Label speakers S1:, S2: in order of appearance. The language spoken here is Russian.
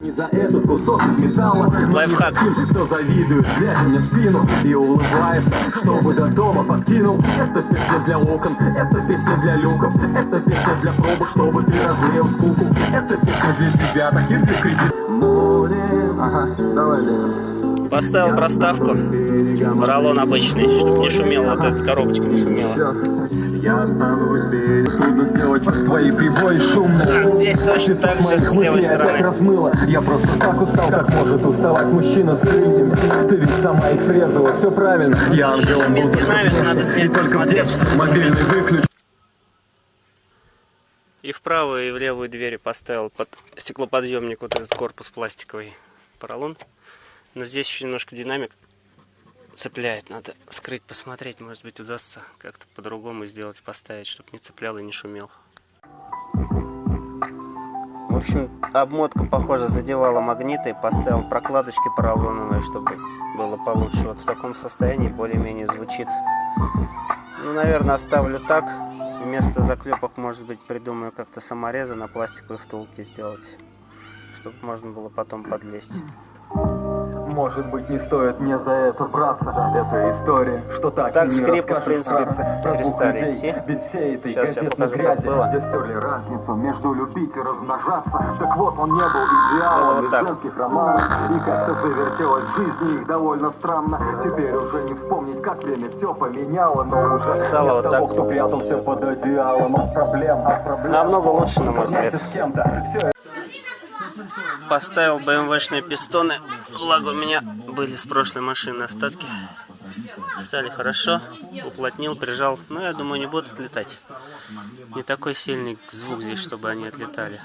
S1: Не за этот кусок металла.
S2: Лайфхак.
S1: Кто завидует, глядя мне в спину и улыбается, чтобы до дома подкинул. Это песня для окон, это песня для люков, это песня для пробок, чтобы ты развеял скуку. Это песня для тебя, таких для кредит. Ага, давай, Лена.
S2: Поставил проставку, поролон обычный, чтобы не шумела, вот эта коробочка не шумела.
S1: Я останусь берег, трудно сделать твои прибои шумные.
S2: Так, здесь точно так же, с левой стороны.
S1: Размыло. Я просто так устал, как может уставать мужчина с крыльями. Ты ведь сама их срезала, все правильно. Я
S2: Тут еще шумит динамик, надо снять, посмотреть, что
S1: мобильный выключ.
S2: И в правую, и в левую дверь поставил под стеклоподъемник вот этот корпус пластиковый поролон. Но здесь еще немножко динамик цепляет. Надо скрыть, посмотреть. Может быть, удастся как-то по-другому сделать, поставить, чтобы не цеплял и не шумел. В общем, обмотка, похоже, задевала магниты. Поставил прокладочки поролоновые, чтобы было получше. Вот в таком состоянии более-менее звучит. Ну, наверное, оставлю так. Вместо заклепок, может быть, придумаю как-то саморезы на пластиковой втулке сделать, чтобы можно было потом подлезть.
S1: Может быть, не стоит мне за это браться. Это история, что так.
S2: Так скрипы, в принципе, перестали идти. Сейчас я покажу, как было.
S1: Где стерли разницу между любить и размножаться. Так вот, он не был идеалом из женских романов. И как-то завертелась жизнь их довольно странно. Теперь уже не вспомнить, как время все поменяло. Но уже
S2: стало вот так.
S1: Кто прятался под одеялом от проблем.
S2: Намного лучше, на мой взгляд. Поставил BMW-шные пистоны, благо у меня были с прошлой машины остатки. Стали хорошо, уплотнил, прижал, но я думаю, не будут отлетать. Не такой сильный звук здесь, чтобы они отлетали.